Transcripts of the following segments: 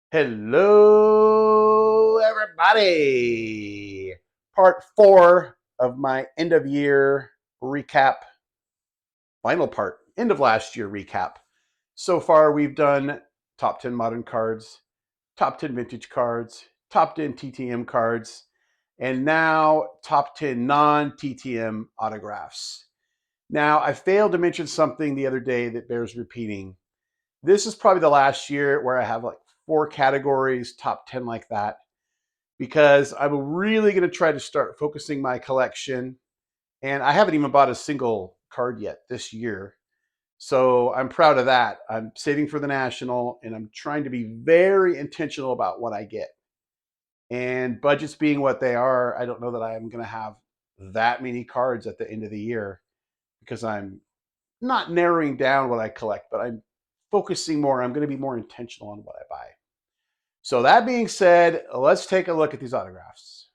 Hello, everybody. Part 4 of my end of year recap, final part, end of last year recap. So far, we've done top 10 modern cards, top 10 vintage cards, top 10 TTM cards, and now top 10 non TTM autographs. Now, I failed to mention something the other day that bears repeating. This is probably the last year where I have like 4 categories, top 10 like that, because I'm really going to try to start focusing my collection. And I haven't even bought a single card yet this year. So I'm proud of that. I'm saving for the National and I'm trying to be very intentional about what I get. And budgets being what they are, I don't know that I am going to have that many cards at the end of the year because I'm not narrowing down what I collect, but I'm focusing more. I'm going to be more intentional on what I buy. So that being said, let's take a look at these autographs.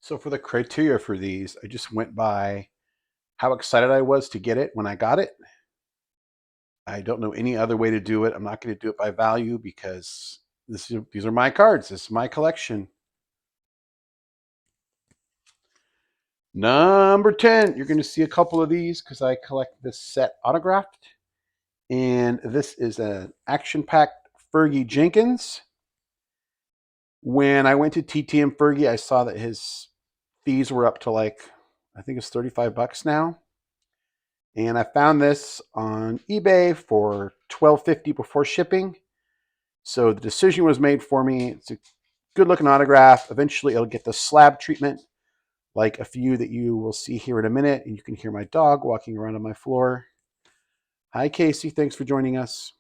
So for the criteria for these, I just went by how excited I was to get it when I got it. I don't know any other way to do it. I'm not going to do it by value because these are my cards. This is my collection. Number 10, you're going to see a couple of these because I collect this set autographed. And this is an action-packed Fergie Jenkins. When I went to TTM Fergie, I saw that his fees were up to like, I think it's $35 now. And I found this on eBay for $12.50 before shipping. So the decision was made for me. It's a good looking autograph. Eventually it'll get the slab treatment, like a few that you will see here in a minute. And you can hear my dog walking around on my floor. Hi, Casey. Thanks for joining us.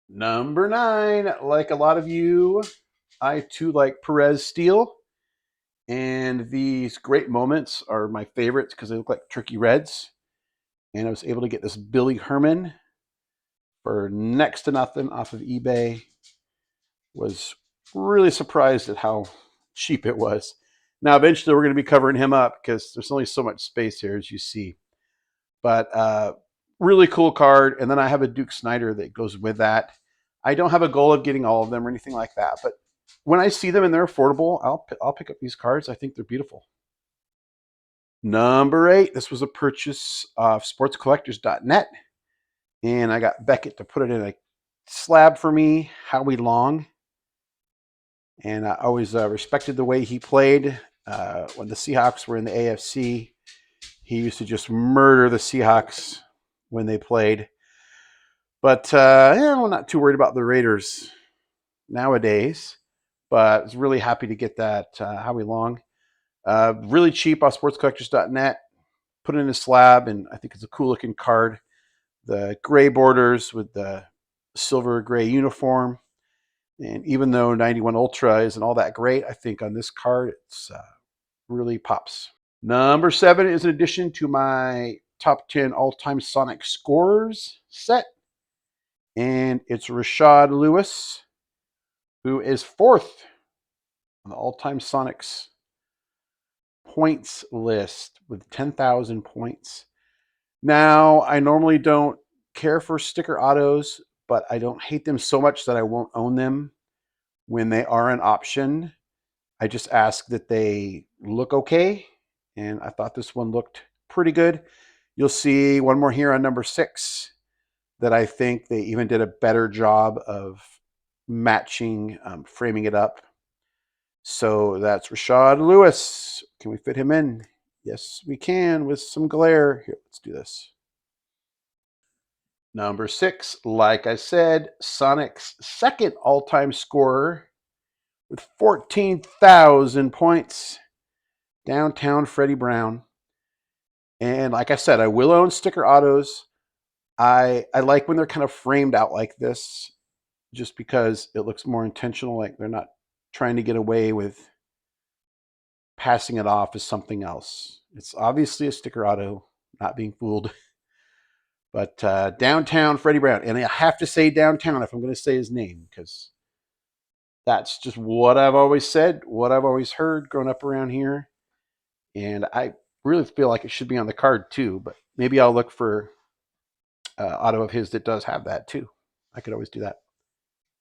Number 9, like a lot of you, I too like Perez Steel. And these great moments are my favorites because they look like turkey reds. And I was able to get this Billy Herman for next to nothing off of eBay. Was really surprised at how cheap it was. Now, eventually, we're going to be covering him up because there's only so much space here, as you see. But really cool card. And then I have a Duke Snyder that goes with that. I don't have a goal of getting all of them or anything like that. But when I see them and they're affordable, I'll pick up these cards. I think they're beautiful. Number 8, this was a purchase of sportscollectors.net. And I got Beckett to put it in a slab for me, Howie Long. And I always respected the way he played. When the Seahawks were in the AFC, he used to just murder the Seahawks when they played. But I'm not too worried about the Raiders nowadays. But I was really happy to get that Howie Long. Really cheap off sportscollectors.net. Put it in a slab, and I think it's a cool looking card. The gray borders with the silver gray uniform. And even though 91 Ultra isn't all that great, I think on this card, it's really pops. Number 7 is an addition to my top 10 all-time Sonic scorers set. And it's Rashad Lewis, who is 4th on the all-time Sonics points list with 10,000 points. Now, I normally don't care for sticker autos, but I don't hate them so much that I won't own them when they are an option. I just ask that they look okay, and I thought this one looked pretty good. You'll see one more here on number 6 that I think they even did a better job of matching, framing it up. So that's Rashad Lewis. Can we fit him in? Yes, we can with some glare. Here, let's do this. Number 6, like I said, Sonic's second all-time scorer with 14,000 points, Downtown Freddie Brown. And like I said, I will own sticker autos. I like when they're kind of framed out like this just because it looks more intentional, like they're not trying to get away with passing it off as something else. It's obviously a sticker auto, not being fooled. But Downtown Freddie Brown. And I have to say Downtown if I'm going to say his name because that's just what I've always said, what I've always heard growing up around here. And I really feel like it should be on the card too, but maybe I'll look for auto of his that does have that too. I could always do that.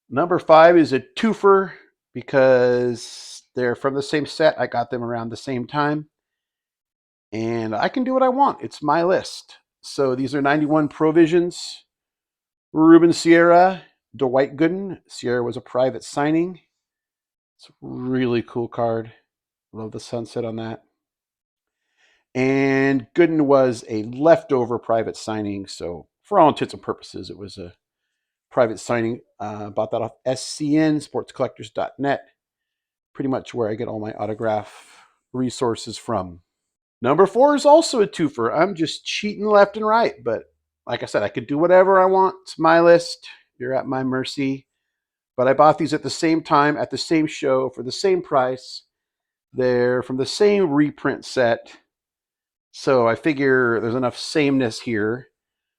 Number 5 is a twofer because they're from the same set. I got them around the same time. And I can do what I want. It's my list. So these are 91 Provisions. Ruben Sierra, Dwight Gooden. Sierra was a private signing. It's a really cool card. Love the sunset on that. And Gooden was a leftover private signing. So for all intents and purposes, it was a private signing. Bought that off SCN, sportscollectors.net. Pretty much where I get all my autograph resources from. Number 4 is also a twofer. I'm just cheating left and right. But like I said, I could do whatever I want. It's my list. You're at my mercy. But I bought these at the same time, at the same show, for the same price. They're from the same reprint set. So I figure there's enough sameness here.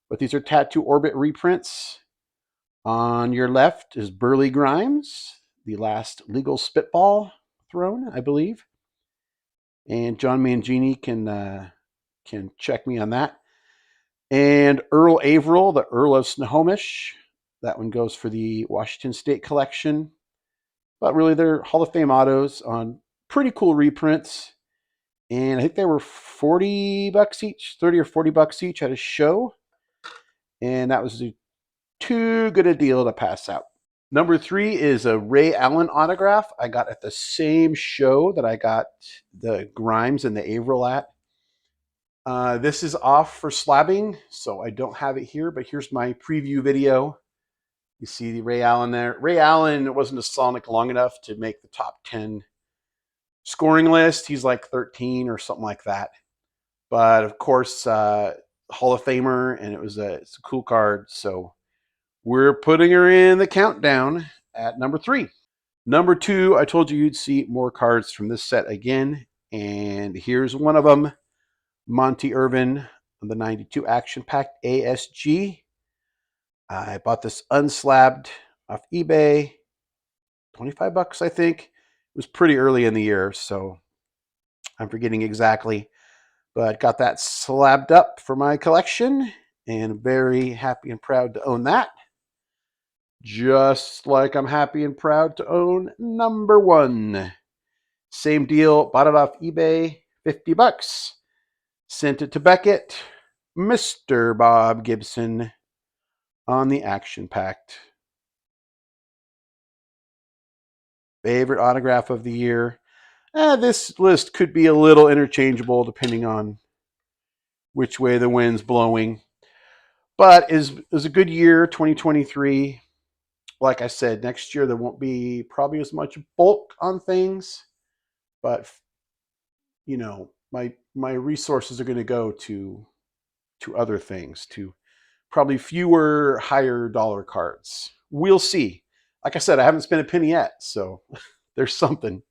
But these are Tattoo Orbit reprints. On your left is Burley Grimes, the last legal spitball thrown, I believe. And John Mangini can check me on that. And Earl Averill, the Earl of Snohomish. That one goes for the Washington State collection. But really, they're Hall of Fame autos on pretty cool reprints. And I think they were $40 each, 30 or $40 each at a show. And that was too good a deal to pass out. Number 3 is a Ray Allen autograph I got at the same show that I got the Grimes and the Averill at. This is off for slabbing, so I don't have it here, but here's my preview video. You see the Ray Allen there. Ray Allen wasn't a Sonic long enough to make the top 10 scoring list. He's like 13 or something like that. But of course, Hall of Famer, and it's a cool card, so we're putting her in the countdown at number 3. Number 2, I told you you'd see more cards from this set again, and here's one of them. Monty Irvin, the 92 Action Pack ASG. I bought this unslabbed off eBay, $25 I think. It was pretty early in the year, so I'm forgetting exactly. But got that slabbed up for my collection, and very happy and proud to own that. Just like I'm happy and proud to own number 1. Same deal, bought it off eBay, $50. Sent it to Beckett, Mr. Bob Gibson on the Action Packed. Favorite autograph of the year. This list could be a little interchangeable depending on which way the wind's blowing. But is a good year, 2023. Like I said, next year there won't be probably as much bulk on things, but you know, my resources are going to go to other things, to probably fewer higher dollar cards. We'll see. Like I said, I haven't spent a penny yet, so there's something.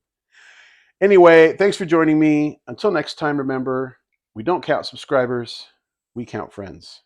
Anyway, thanks for joining me. Until next time, remember, we don't count subscribers, we count friends.